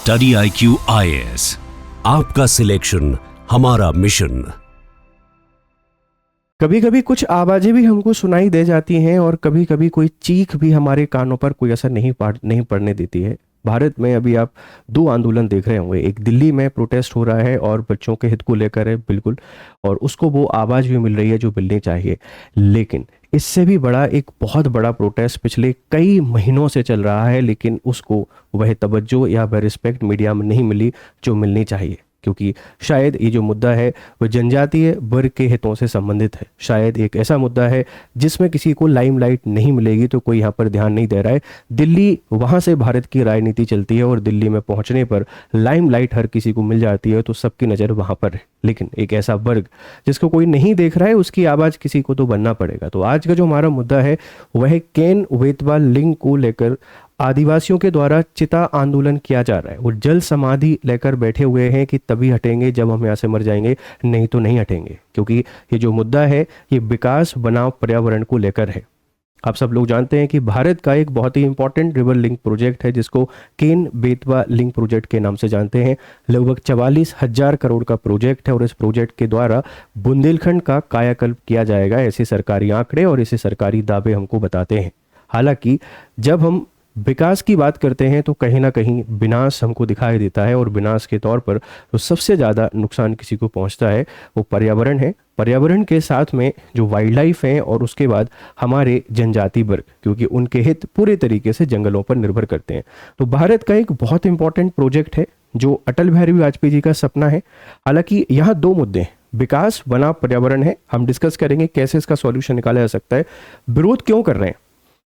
Study IQ IAS, आपका selection हमारा mission. कभी कभी कुछ आवाज़ें भी हमको सुनाई दे जाती हैं और कभी कभी कोई चीख भी हमारे कानों पर कोई असर नहीं पड़ने देती है। भारत में अभी आप दो आंदोलन देख रहे होंगे, एक दिल्ली में प्रोटेस्ट हो रहा है और बच्चों के हित को लेकर है बिल्कुल, और उसको वो आवाज़ भी मिल रही है जो मिलनी चाहिए। लेकिन इससे भी बड़ा एक बहुत बड़ा प्रोटेस्ट पिछले कई महीनों से चल रहा है, लेकिन उसको वह तवज्जो या वह रिस्पेक्ट मीडिया में नहीं मिली जो मिलनी चाहिए, क्योंकि शायद ये जो मुद्दा है वह जनजातीय वर्ग के हितों से संबंधित है। शायद एक ऐसा मुद्दा है जिसमें किसी को लाइमलाइट नहीं मिलेगी तो कोई यहाँ पर ध्यान नहीं दे रहा है। दिल्ली, वहाँ से भारत की राजनीति चलती है और दिल्ली में पहुँचने पर लाइमलाइट हर किसी को मिल जाती है, तो सबकी नज़र वहाँ पर है। लेकिन एक ऐसा वर्ग जिसको कोई नहीं देख रहा है, उसकी आवाज़ किसी को तो बनना पड़ेगा। तो आज का जो हमारा मुद्दा है वह केन बेतवा लिंग को लेकर आदिवासियों के द्वारा चिता आंदोलन किया जा रहा है। वो जल समाधि लेकर बैठे हुए हैं कि तभी हटेंगे जब हम यहाँ से मर जाएंगे, नहीं तो नहीं हटेंगे, क्योंकि ये जो मुद्दा है ये विकास बनाम पर्यावरण को लेकर है। आप सब लोग जानते हैं कि भारत का एक बहुत ही इंपॉर्टेंट रिवर लिंक प्रोजेक्ट है जिसको केन बेतवा लिंक प्रोजेक्ट के नाम से जानते हैं। लगभग 44,000 करोड़ का प्रोजेक्ट है और इस प्रोजेक्ट के द्वारा बुंदेलखंड का कायाकल्प किया जाएगा, ऐसे सरकारी आंकड़े और ऐसे सरकारी दावे हमको बताते हैं। हालांकि जब हम विकास की बात करते हैं तो कहीं ना कहीं विनाश हमको दिखाई देता है, और विनाश के तौर पर तो सबसे ज़्यादा नुकसान किसी को पहुंचता है वो पर्यावरण है। पर्यावरण के साथ में जो वाइल्ड लाइफ है और उसके बाद हमारे जनजाति वर्ग, क्योंकि उनके हित पूरे तरीके से जंगलों पर निर्भर करते हैं। तो भारत का एक बहुत इंपॉर्टेंट प्रोजेक्ट है जो अटल बिहारी वाजपेयी जी का सपना है। हालांकि यहाँ दो मुद्दे हैं, विकास बना पर्यावरण है। हम डिस्कस करेंगे कैसे इसका सॉल्यूशन निकाला जा सकता है। विरोध क्यों कर रहे हैं?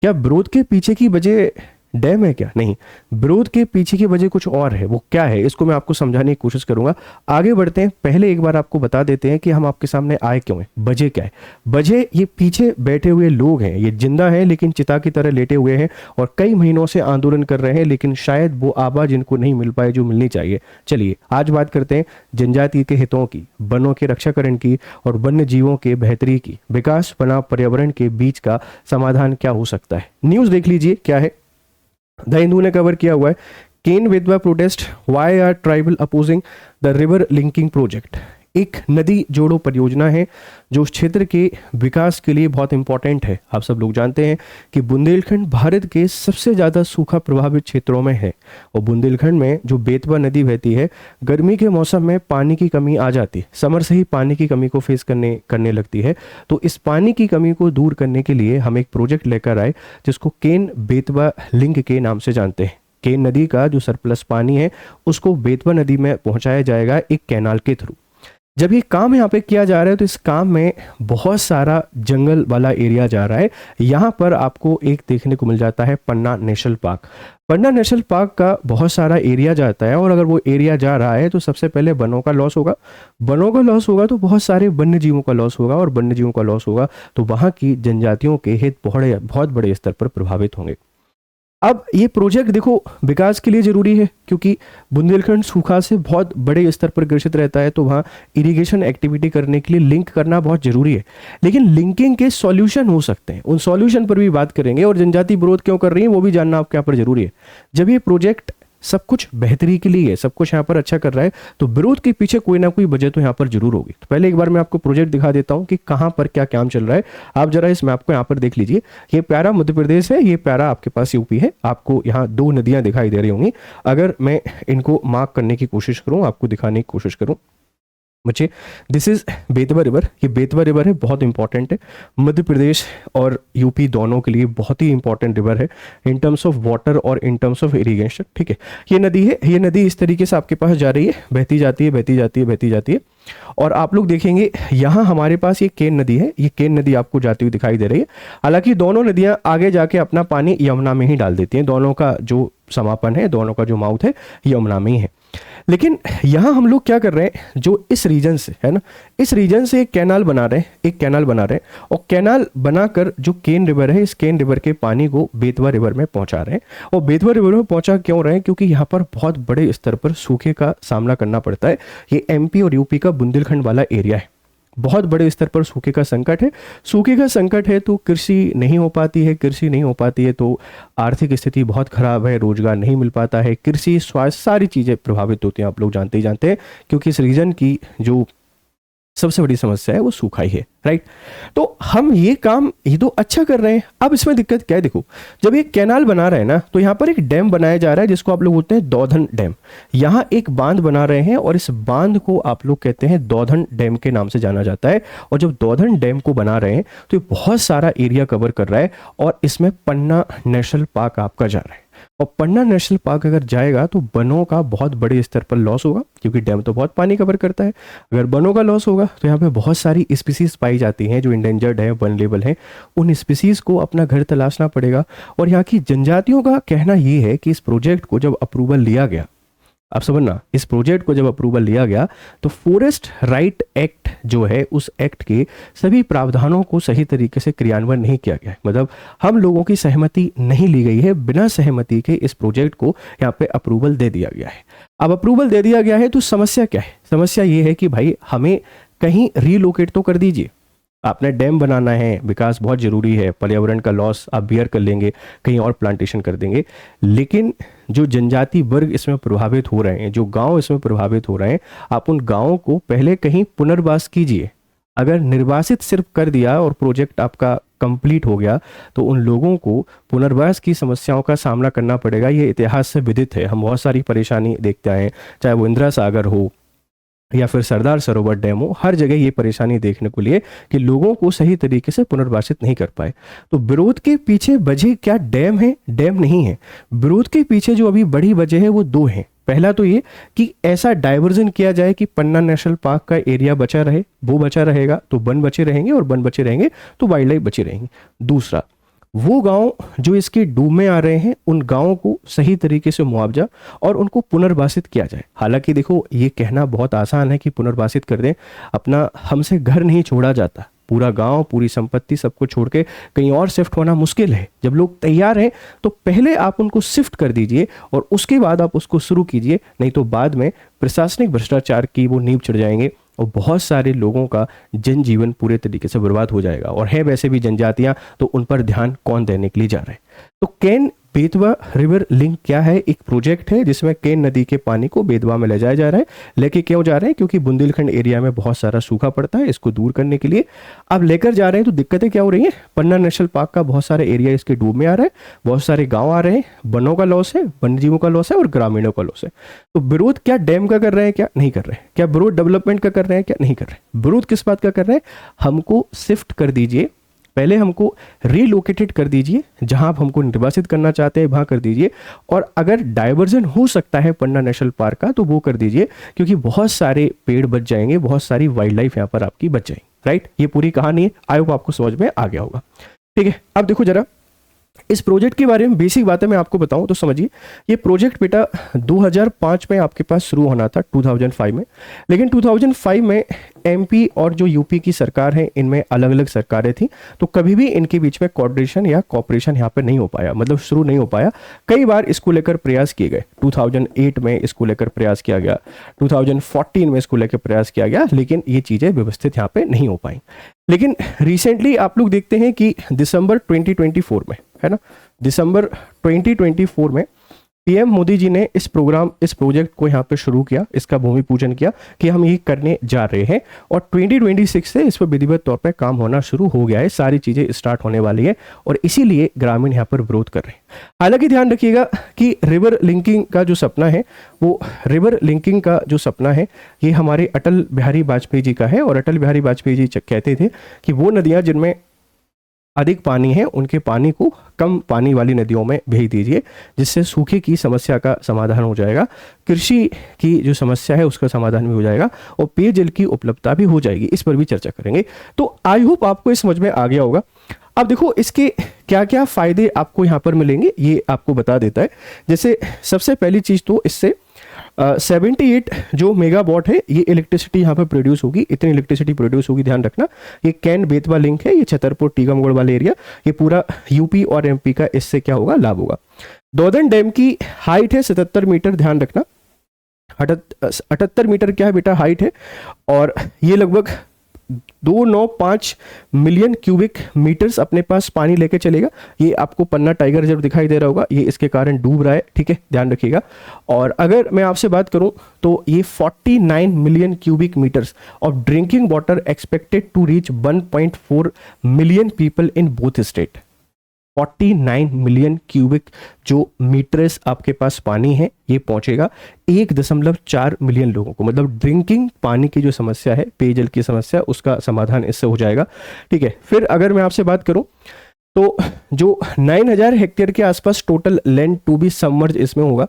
क्या विरोध के पीछे की वजह डैम है? क्या नहीं, विरोध के पीछे की वजह कुछ और है। वो क्या है इसको मैं आपको समझाने की कोशिश करूंगा। आगे बढ़ते हैं, पहले एक बार आपको बता देते हैं कि हम आपके सामने आए क्यों हैं, वजह क्या है। वजह ये पीछे बैठे हुए लोग हैं, ये जिंदा हैं लेकिन चिता की तरह लेटे हुए हैं और कई महीनों से आंदोलन कर रहे हैं, लेकिन शायद वो आवाज इनको नहीं मिल पाए जो मिलनी चाहिए। चलिए आज बात करते हैं जनजाति के हितों की, वनों के रक्षाकरण की और वन्य जीवों के बेहतरी की। विकास बनाम पर्यावरण के बीच का समाधान क्या हो सकता है। न्यूज देख लीजिए क्या है, द हिंदू ने कवर किया हुआ है, Ken Betwa protest, why are tribal opposing the river linking project. एक नदी जोड़ो परियोजना है जो उस क्षेत्र के विकास के लिए बहुत इंपॉर्टेंट है। आप सब लोग जानते हैं कि बुंदेलखंड भारत के सबसे ज़्यादा सूखा प्रभावित क्षेत्रों में है और बुंदेलखंड में जो बेतवा नदी बहती है, गर्मी के मौसम में पानी की कमी आ जाती है, समर से ही पानी की कमी को फेस करने लगती है। तो इस पानी की कमी को दूर करने के लिए हम एक प्रोजेक्ट लेकर आए जिसको केन बेतवा लिंक के नाम से जानते हैं। केन नदी का जो सरप्लस पानी है उसको बेतवा नदी में पहुंचाया जाएगा एक कैनाल के थ्रू। जब ये काम यहाँ पे किया जा रहा है तो इस काम में बहुत सारा जंगल वाला एरिया जा रहा है। यहाँ पर आपको एक देखने को मिल जाता है पन्ना नेशनल पार्क। पन्ना नेशनल पार्क का बहुत सारा एरिया जाता है और अगर वो एरिया जा रहा है तो सबसे पहले वनों का लॉस होगा। वनों का लॉस होगा तो बहुत सारे वन्य जीवों का लॉस होगा, और वन्य जीवों का लॉस होगा तो वहाँ की जनजातियों के हित बहुत बड़े स्तर पर प्रभावित होंगे। अब ये प्रोजेक्ट देखो विकास के लिए जरूरी है क्योंकि बुंदेलखंड सूखा से बहुत बड़े स्तर पर ग्रसित रहता है, तो वहाँ इरिगेशन एक्टिविटी करने के लिए लिंक करना बहुत जरूरी है। लेकिन लिंकिंग के सॉल्यूशन हो सकते हैं, उन सॉल्यूशन पर भी बात करेंगे, और जनजाति विरोध क्यों कर रही है वो भी जानना आपके यहाँ पर जरूरी है। जब ये प्रोजेक्ट सब कुछ बेहतरी के लिए है, सब कुछ यहाँ पर अच्छा कर रहा है, तो विरोध के पीछे कोई ना कोई वजह तो यहाँ पर जरूर होगी। तो पहले एक बार मैं आपको प्रोजेक्ट दिखा देता हूँ कि कहाँ पर क्या काम चल रहा है। आप जरा इस मैप को यहाँ पर देख लीजिए। ये प्यारा मध्य प्रदेश है, ये प्यारा आपके पास यूपी है। आपको यहाँ दो नदियाँ दिखाई दे रही होंगी। अगर मैं इनको मार्क करने की कोशिश करूँ, आपको दिखाने की कोशिश करूँ, बच्चे दिस इज बेतवा रिवर। ये बेतवा रिवर है, बहुत इंपॉर्टेंट है, मध्य प्रदेश और यूपी दोनों के लिए बहुत ही इंपॉर्टेंट रिवर है इन टर्म्स ऑफ वाटर और इन टर्म्स ऑफ इरिगेशन। ठीक है, ये नदी है, ये नदी इस तरीके से आपके पास जा रही है, बहती जाती है, बहती जाती है, बहती जाती है, और आप लोग देखेंगे यहाँ हमारे पास ये केन नदी है। ये केन नदी आपको जाती हुई दिखाई दे रही है। हालांकि दोनों नदियां आगे जाके अपना पानी यमुना में ही डाल देती हैं, दोनों का जो समापन है, दोनों का जो माउथ है यमुना में ही है। लेकिन यहाँ हम लोग क्या कर रहे हैं, जो इस रीजन से है ना, इस रीजन से एक कैनाल बना रहे हैं, एक कैनाल बना रहे हैं, और कैनाल बनाकर जो केन रिवर है, इस केन रिवर के पानी को बेतवा रिवर में पहुंचा रहे हैं। और बेतवा रिवर में पहुंचा क्यों रहे हैं? क्योंकि यहाँ पर बहुत बड़े स्तर पर सूखे का सामना करना पड़ता है। ये एमपी और यूपी का बुंदेलखंड वाला एरिया है। बहुत बड़े स्तर पर सूखे का संकट है। सूखे का संकट है तो कृषि नहीं हो पाती है, कृषि नहीं हो पाती है तो आर्थिक स्थिति बहुत खराब है, रोजगार नहीं मिल पाता है, कृषि, स्वास्थ्य, सारी चीज़ें प्रभावित होती हैं, आप लोग जानते ही जानते हैं, क्योंकि इस रीजन की जो सबसे बड़ी समस्या है वो सूखा ही है, राइट। तो हम ये तो अच्छा कर रहे हैं। अब इसमें दिक्कत क्या है, देखो, जब ये कैनाल बना रहे हैं ना, तो यहाँ पर एक डैम बनाया जा रहा है जिसको आप लोग बोलते हैं दौधन डैम। यहाँ एक बांध बना रहे हैं और इस बांध को आप लोग कहते हैं दौधन डैम के नाम से जाना जाता है। और जब दौधन डैम को बना रहे हैं तो ये बहुत सारा एरिया कवर कर रहा है और इसमें पन्ना नेशनल पार्क आपका जा रहा है। और पन्ना नेशनल पार्क अगर जाएगा तो वनों का बहुत बड़े स्तर पर लॉस होगा, क्योंकि डैम तो बहुत पानी कवर करता है। अगर वनों का लॉस होगा तो यहाँ पे बहुत सारी स्पीसीज पाई जाती हैं जो इंडेंजर्ड है, वनरेबल हैं, उन स्पीसीज को अपना घर तलाशना पड़ेगा। और यहाँ की जनजातियों का कहना ये है कि इस प्रोजेक्ट को जब अप्रूवल लिया गया, आप समझना, इस प्रोजेक्ट को जब अप्रूवल लिया गया तो फॉरेस्ट राइट एक्ट जो है, उस एक्ट के सभी प्रावधानों को सही तरीके से क्रियान्वयन नहीं किया गया है। मतलब हम लोगों की सहमति नहीं ली गई है, बिना सहमति के इस प्रोजेक्ट को यहाँ पे अप्रूवल दे दिया गया है। अब अप्रूवल दे दिया गया है तो समस्या क्या है? समस्या ये है कि भाई हमें कहीं रीलोकेट तो कर दीजिए। आपने डैम बनाना है, विकास बहुत जरूरी है, पर्यावरण का लॉस आप बियर कर लेंगे, कहीं और प्लांटेशन कर देंगे, लेकिन जो जनजाति वर्ग इसमें प्रभावित हो रहे हैं, जो गांव इसमें प्रभावित हो रहे हैं, आप उन गांवों को पहले कहीं पुनर्वास कीजिए। अगर निर्वासित सिर्फ कर दिया और प्रोजेक्ट आपका कंप्लीट हो गया तो उन लोगों को पुनर्वास की समस्याओं का सामना करना पड़ेगा। ये इतिहास से विदित है, हम बहुत सारी परेशानी देखते आए हैं, चाहे वो इंदिरा सागर हो या फिर सरदार सरोवर डैम हो, हर जगह ये परेशानी देखने को लिए कि लोगों को सही तरीके से पुनर्वासित नहीं कर पाए। तो विरोध के पीछे वजह क्या डैम है? डैम नहीं है। विरोध के पीछे जो अभी बड़ी वजह है वो दो हैं। पहला तो ये कि ऐसा डाइवर्जन किया जाए कि पन्ना नेशनल पार्क का एरिया बचा रहे, वो बचा रहेगा तो वन बचे रहेंगे, और वन बचे रहेंगे तो वाइल्ड लाइफ बची रहेंगी। दूसरा, वो गांव जो इसके डूब में आ रहे हैं, उन गांवों को सही तरीके से मुआवजा और उनको पुनर्वासित किया जाए। हालांकि देखो, ये कहना बहुत आसान है कि पुनर्वासित कर दें, अपना हमसे घर नहीं छोड़ा जाता, पूरा गांव, पूरी संपत्ति सबको छोड़ के कहीं और शिफ्ट होना मुश्किल है। जब लोग तैयार हैं तो पहले आप उनको शिफ्ट कर दीजिए और उसके बाद आप उसको शुरू कीजिए, नहीं तो बाद में प्रशासनिक भ्रष्टाचार की वो नींव चढ़ जाएंगे और बहुत सारे लोगों का जनजीवन पूरे तरीके से बर्बाद हो जाएगा। और है वैसे भी जनजातियां, तो उन पर ध्यान कौन देने के लिए जा रहे हैं? तो केन बेतवा रिवर लिंक क्या है? एक प्रोजेक्ट है जिसमें केन नदी के पानी को बेतवा में ले जाया जा रहा है। लेके क्यों जा रहे हैं? क्योंकि बुंदेलखंड एरिया में बहुत सारा सूखा पड़ता है, इसको दूर करने के लिए अब लेकर जा रहे हैं। तो दिक्कतें क्या हो रही हैं? पन्ना नेशनल पार्क का बहुत सारे एरिया इसके डूब में आ रहा है, बहुत सारे गाँव आ रहे हैं, वनों का लॉस है, वन्यजीवों का लॉस है और ग्रामीणों का लॉस है। तो विरोध क्या डैम का कर रहे हैं? क्या नहीं कर रहे हैं? क्या विरोध डेवलपमेंट का कर रहे हैं? क्या नहीं कर रहे हैं? विरोध किस बात का कर रहे हैं? हमको शिफ्ट कर दीजिए, पहले हमको रीलोकेटेड कर दीजिए, जहां आप हमको निर्वासित करना चाहते हैं वहां कर दीजिए, और अगर डाइवर्जन हो सकता है पन्ना नेशनल पार्क का तो वो कर दीजिए, क्योंकि बहुत सारे पेड़ बच जाएंगे, बहुत सारी वाइल्ड लाइफ यहाँ पर आपकी बच जाएगी, राइट। ये पूरी कहानी है, आई होप आपको समझ में आ गया होगा, ठीक है। अब देखो जरा इस प्रोजेक्ट के बारे में बेसिक बातें मैं आपको बताऊं तो समझिए, ये प्रोजेक्ट बेटा 2005 में आपके पास शुरू होना था, 2005 में, लेकिन 2005 में एमपी और जो यूपी की सरकार है, इनमें अलग अलग सरकारें थी, तो कभी भी इनके बीच में कोऑर्डिनेशन या कॉपरेशन यहाँ पे नहीं हो पाया, मतलब शुरू नहीं हो पाया। कई बार इसको लेकर प्रयास किए गए, 2008 में इसको लेकर प्रयास किया गया, 2014 में इसको लेकर प्रयास किया गया, लेकिन ये चीज़ें व्यवस्थित यहाँ पे नहीं हो पाई। लेकिन रिसेंटली आप लोग देखते हैं कि दिसंबर 2024 में, है ना, दिसंबर 2024 में पीएम मोदी जी ने इस प्रोजेक्ट को यहाँ पे शुरू किया, इसका भूमि पूजन किया कि हम ये करने जा रहे हैं, और 2026 से इस पर विधिवत तौर पे काम होना शुरू हो गया है, सारी चीज़ें स्टार्ट होने वाली है, और इसीलिए ग्रामीण यहाँ पर विरोध कर रहे हैं। हालांकि ध्यान रखिएगा कि रिवर लिंकिंग का जो सपना है, वो रिवर लिंकिंग का जो सपना है, ये हमारे अटल बिहारी वाजपेयी जी का है, और अटल बिहारी वाजपेयी जी कहते थे कि वो नदियाँ जिनमें अधिक पानी है, उनके पानी को कम पानी वाली नदियों में भेज दीजिए, जिससे सूखे की समस्या का समाधान हो जाएगा, कृषि की जो समस्या है उसका समाधान भी हो जाएगा, और पेयजल की उपलब्धता भी हो जाएगी। इस पर भी चर्चा करेंगे। तो आई होप आपको इस समझ में आ गया होगा। अब देखो इसके क्या क्या फायदे आपको यहाँ पर मिलेंगे, ये आपको बता देता है। जैसे सबसे पहली चीज़ तो इससे 78 जो मेगावाट है ये इलेक्ट्रिसिटी यहाँ पर प्रोड्यूस होगी, इतनी इलेक्ट्रिसिटी प्रोड्यूस होगी, ध्यान रखना। ये कैन बेतवा लिंक है, ये छतरपुर टीकमगढ़ वाले एरिया, ये पूरा यूपी और एमपी का इससे क्या होगा, लाभ होगा। दौधन डैम की हाइट है 77 मीटर, ध्यान रखना, 78 मीटर क्या है बेटा हाइट है, और ये लगभग 295 मिलियन क्यूबिक मीटर्स अपने पास पानी लेके चलेगा। ये आपको पन्ना टाइगर रिजर्व दिखाई दे रहा होगा, ये इसके कारण डूब रहा है, ठीक है, ध्यान रखिएगा। और अगर मैं आपसे बात करूं तो ये 49 million cubic meters of drinking water expected to reach 1.4 million people in both state. 49 million cubic जो मीटर्स आपके पास पानी है ये पहुंचेगा 1.4 मिलियन लोगों को। मतलब ड्रिंकिंग पानी की जो समस्या है, पेयजल की समस्या, उसका समाधान इससे हो जाएगा, ठीक है। फिर अगर मैं आपसे बात करूं तो जो 9000 हेक्टेयर के आसपास total land to be submerge इसमें होगा,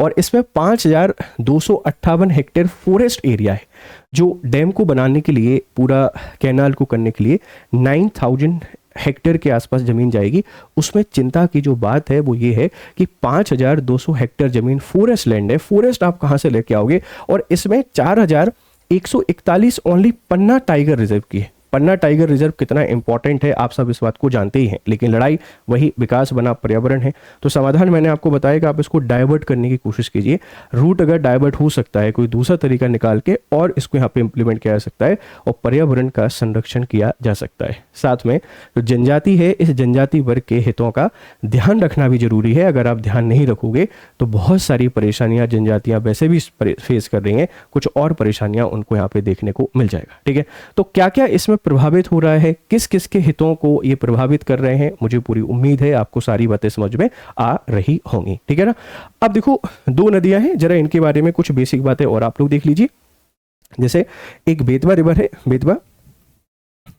और इसमें 5258 हेक्टेयर फॉरेस्ट एरिया है जो डैम को बनाने के लिए, पूरा कैनाल को करने के लिए 9000 हेक्टेयर के आसपास जमीन जाएगी। उसमें चिंता की जो बात है वो ये है कि 5200 हेक्टेयर जमीन फॉरेस्ट लैंड है। फॉरेस्ट आप कहाँ से लेके आओगे? और इसमें 4141 ओनली पन्ना टाइगर रिजर्व की है। पन्ना टाइगर रिजर्व कितना इंपॉर्टेंट है आप सब इस बात को जानते ही हैं, लेकिन लड़ाई वही विकास बना पर्यावरण है। तो समाधान मैंने आपको बताया कि आप इसको डाइवर्ट करने की कोशिश कीजिए। रूट अगर डाइवर्ट हो सकता है, कोई दूसरा तरीका निकाल के और इसको यहाँ पे इम्प्लीमेंट किया जा सकता है और पर्यावरण का संरक्षण किया जा सकता है। साथ में जो जनजाति है, इस जनजाति वर्ग के हितों का ध्यान रखना भी जरूरी है। अगर आप ध्यान नहीं रखोगे तो बहुत सारी परेशानियां जनजातियां वैसे भी फेस कर रही हैं, कुछ और परेशानियां उनको यहाँ पे देखने को मिल जाएगा, ठीक है। तो क्या क्या इसमें प्रभावित हो रहा है, किस किस के हितों को ये प्रभावित कर रहे हैं, मुझे पूरी उम्मीद है आपको सारी बातें समझ में आ रही होंगी, ठीक है ना। अब देखो 2 नदियां हैं, जरा इनके बारे में कुछ बेसिक बातें और आप लोग देख लीजिए। जैसे एक बेतवा रिवर है,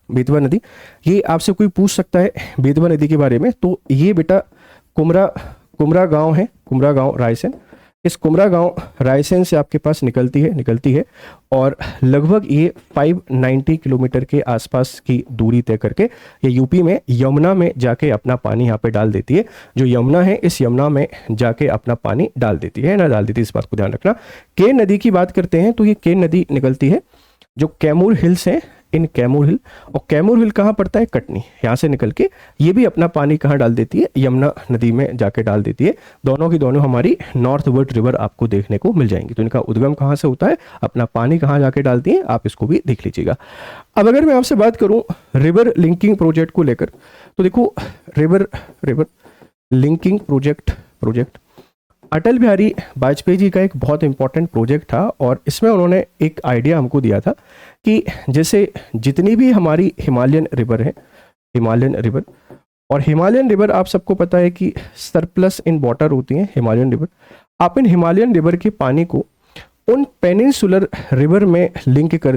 बेतवा नदी। ये आपसे कोई पूछ सकता है बेतवा नदी के बारे में, तो ये बेटा कुमरा गांव है, कुमरा गांव रायसेन। इस कुमरा गांव रायसेन से आपके पास निकलती है और लगभग ये 590 किलोमीटर के आसपास की दूरी तय करके ये यूपी में यमुना में जाके अपना पानी यहाँ पे डाल देती है। जो यमुना है, इस यमुना में जाके अपना पानी डाल देती है ना, डाल देती है, इस बात को ध्यान रखना। केन नदी की बात करते हैं तो ये केन नदी निकलती है जो कैमूर हिल्स है, इन कैमूर हिल। और कैमूर हिल कहाँ पड़ता है? कटनी। यहाँ से निकल के ये भी अपना पानी कहाँ डाल देती है? यमुना नदी में जाके डाल देती है। दोनों की दोनों हमारी नॉर्थ वर्ड रिवर आपको देखने को मिल जाएंगी। तो इनका उद्गम कहाँ से होता है, अपना पानी कहाँ जाके डालती है, आप इसको भी देख लीजिएगा। अब अगर मैं आपसे बात करूँ रिवर लिंकिंग प्रोजेक्ट को लेकर, तो देखो river linking project Atal Bihari Vajpayee ji का एक बहुत इंपॉर्टेंट प्रोजेक्ट था। और इसमें उन्होंने एक आइडिया हमको दिया था कि जैसे जितनी भी हमारी हिमालयन रिवर है, हिमालयन रिवर आप सबको पता है कि सरप्लस इन वाटर होती हैं हिमालयन रिवर। आप इन हिमालयन रिवर के पानी को उन पेनिनसुलर रिवर में लिंक कर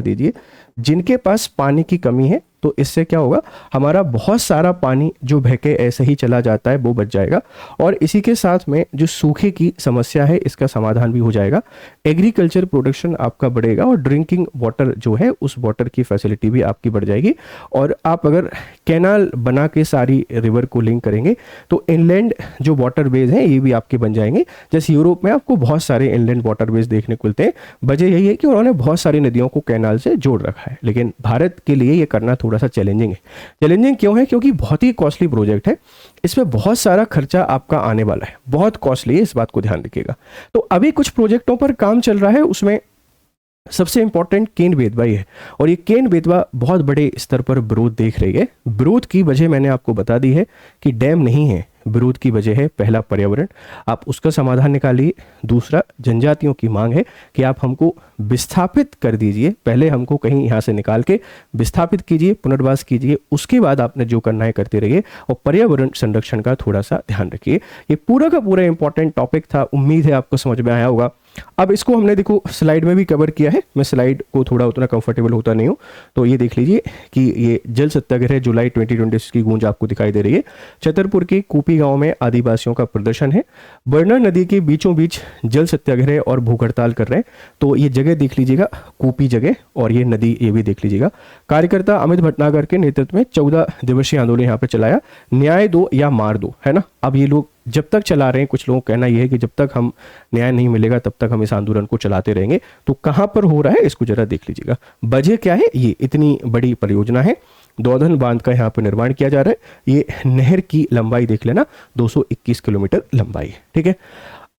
दीजिए, जिनके पास पानी की कमी है। तो इससे क्या होगा, हमारा बहुत सारा पानी जो बहके ऐसे ही चला जाता है वो बच जाएगा, और इसी के साथ में जो सूखे की समस्या है इसका समाधान भी हो जाएगा। एग्रीकल्चर प्रोडक्शन आपका बढ़ेगा और ड्रिंकिंग वाटर जो है उस वाटर की फैसिलिटी भी आपकी बढ़ जाएगी। और आप अगर कैनाल बना के सारी रिवर को लिंक करेंगे तो इनलैंड जो वाटरवेज हैं ये भी आपके बन जाएंगे। जैसे यूरोप में आपको बहुत सारे इनलैंड वाटरवेज देखने को मिलते हैं। वजह यही है कि उन्होंने बहुत सारी नदियों को कैनाल से जोड़ रखा है, लेकिन भारत के लिए ये करना थोड़ा सा चैलेंजिंग है। चैलेंजिंग क्यों है? क्योंकि बहुत ही कॉस्टली प्रोजेक्ट है, इसमें बहुत सारा खर्चा आपका आने वाला है, बहुत कॉस्टली है, इस बात को ध्यान रखिएगा। तो अभी कुछ प्रोजेक्टों पर काम चल रहा है, उसमें सबसे इंपॉर्टेंट केन बेतवा है, और ये केन बेतवा बहुत बड़े स्तर पर विरोध देख रही है। विरोध की वजह मैंने आपको बता दी है कि डैम नहीं है, विरोध की वजह है पहला पर्यावरण, आप उसका समाधान निकालिए। दूसरा जनजातियों की मांग है कि आप हमको विस्थापित कर दीजिए, पहले हमको कहीं यहाँ से निकाल के विस्थापित कीजिए, पुनर्वास कीजिए, उसके बाद आपने जो करना है करते रहिए, और पर्यावरण संरक्षण का थोड़ा सा ध्यान रखिए। ये पूरा का पूरा इंपॉर्टेंट टॉपिक था, उम्मीद है आपको समझ में आया होगा। अब इसको हमने देखो स्लाइड में भी कवर किया है, मैं स्लाइड को थोड़ा उतना कंफर्टेबल होता नहीं हूँ, तो ये देख लीजिए कि ये जल सत्याग्रह जुलाई 2026 की गूंज आपको दिखाई दे रही है। छतरपुर के कूपी गांव में आदिवासियों का प्रदर्शन है, बरना नदी के बीचों बीच जल सत्याग्रह और भूख हड़ताल कर रहे हैं। तो ये जगह देख लीजिएगा, कूपी जगह, और ये नदी ये भी देख लीजिएगा। कार्यकर्ता अमित भटनागर के नेतृत्व में 14 दिवसीय आंदोलन यहाँ पे चलाया, न्याय दो या मार दो, है ना। अब ये लोग जब तक चला रहे हैं, कुछ लोगों का कहना यह है कि जब तक हम न्याय नहीं मिलेगा तब तक हम इस आंदोलन को चलाते रहेंगे। तो कहां पर हो रहा है इसको जरा देख लीजिएगा। वजह क्या है, ये इतनी बड़ी परियोजना है, दौधन बांध का यहाँ पर निर्माण किया जा रहा है। ये नहर की लंबाई देख लेना, 221 किलोमीटर लंबाई है, ठीक है।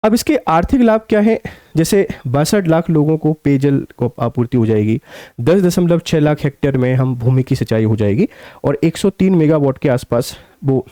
अब इसके आर्थिक लाभ क्या है? जैसे 62 लाख लोगों को पेयजल को आपूर्ति हो जाएगी, 10.6 लाख हेक्टेयर में हम भूमि की सिंचाई हो जाएगी, और 103 मेगावाट के आसपास वो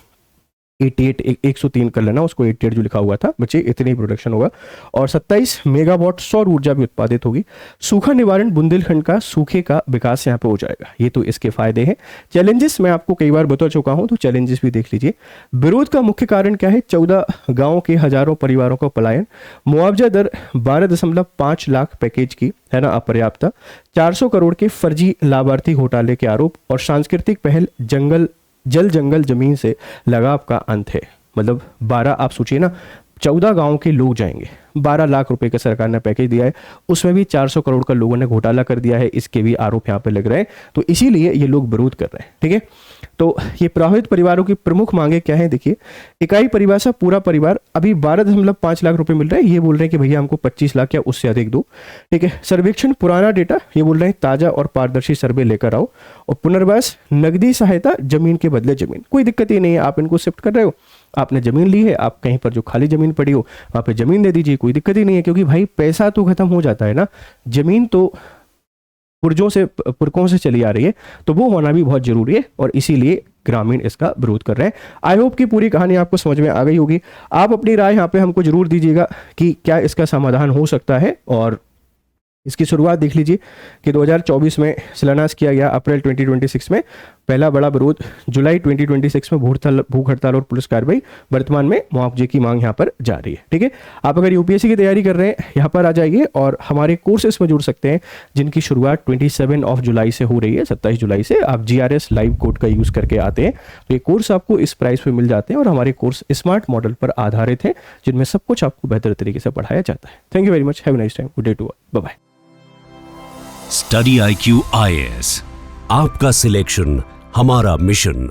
103 कर लेना, उसको 88 जो लिखा हुआ था बच्चे, इतनी ही प्रोडक्शन होगा, और 27 मेगावाट सौर ऊर्जा भी उत्पादित होगी। सूखा निवारण, बुंदेलखंड का सूखे का विकास यहाँ पे हो जाएगा। ये तो इसके फायदे हैं। चैलेंजेस मैं आपको कई बार बता चुका हूं, तो चैलेंजेस भी देख लीजिए। विरोध का मुख्य कारण क्या है? 14 गांव के हजारों परिवारों का पलायन, मुआवजा दर 12.5 लाख पैकेज की है ना अपर्याप्तता, 400 करोड़ के फर्जी लाभार्थी घोटाले के आरोप, और सांस्कृतिक पहल जल जंगल जमीन से लगाव का अंत है। मतलब 12, आप सोचिए ना, 14 गांव के लोग जाएंगे, 12 लाख रुपए का सरकार ने पैकेज दिया है, उसमें भी 400 करोड़ का लोगों ने घोटाला कर दिया है, इसके भी आरोप यहाँ पे लग रहे हैं। तो इसीलिए ये लोग विरोध कर रहे हैं। ठीक है, तो ये प्रभावित परिवारों की प्रमुख मांगे क्या है? देखिए, इकाई परिभाषा पूरा परिवार, अभी 12.5 लाख रुपए मिल रहे हैं, ये बोल रहे हैं कि भैया हमको 25 लाख या उससे अधिक दो। ठीक है, सर्वेक्षण पुराना डेटा, ये बोल रहे हैं ताजा और पारदर्शी सर्वे लेकर आओ, और पुनर्वास नगदी सहायता जमीन के बदले जमीन, कोई दिक्कत ही नहीं है, आप इनको शिफ्ट कर रहे हो, आपने जमीन ली है, आप कहीं पर जो खाली जमीन पड़ी हो वहां पे जमीन दे दीजिए, कोई दिक्कत ही नहीं है, क्योंकि भाई पैसा तो खत्म हो जाता है ना, जमीन तो पुरखों से चली आ रही है, तो वो होना भी बहुत जरूरी है, और इसीलिए ग्रामीण इसका विरोध कर रहे हैं। आई होप कि पूरी कहानी आपको समझ में आ गई होगी। आप अपनी राय यहाँ पे हमको जरूर दीजिएगा कि क्या इसका समाधान हो सकता है, और इसकी शुरुआत देख लीजिए कि 2024 में शिलान्यास किया गया, अप्रैल 2026 में पहला बड़ा विरोध, जुलाई 2026 में भूख हड़ताल और पुलिस कार्रवाई, वर्तमान में मुआवजे की मांग यहाँ पर जारी है। ठीक है, आप अगर यूपीएससी की तैयारी कर रहे हैं, यहाँ पर आ जाइए और हमारे कोर्सेस में जुड़ सकते हैं, जिनकी शुरुआत 27 जुलाई से हो रही है, 27 जुलाई से। आप GRS लाइव कोड का यूज करके आते हैं, तो ये कोर्स आपको इस प्राइस पे मिल जाते हैं, और हमारे कोर्स स्मार्ट मॉडल पर आधारित है, जिनमें सब कुछ आपको बेहतर तरीके से पढ़ाया जाता है। Thank you very much, have a nice time, good day to all, bye bye. Study IQ IAS, आपका सिलेक्शन हमारा मिशन।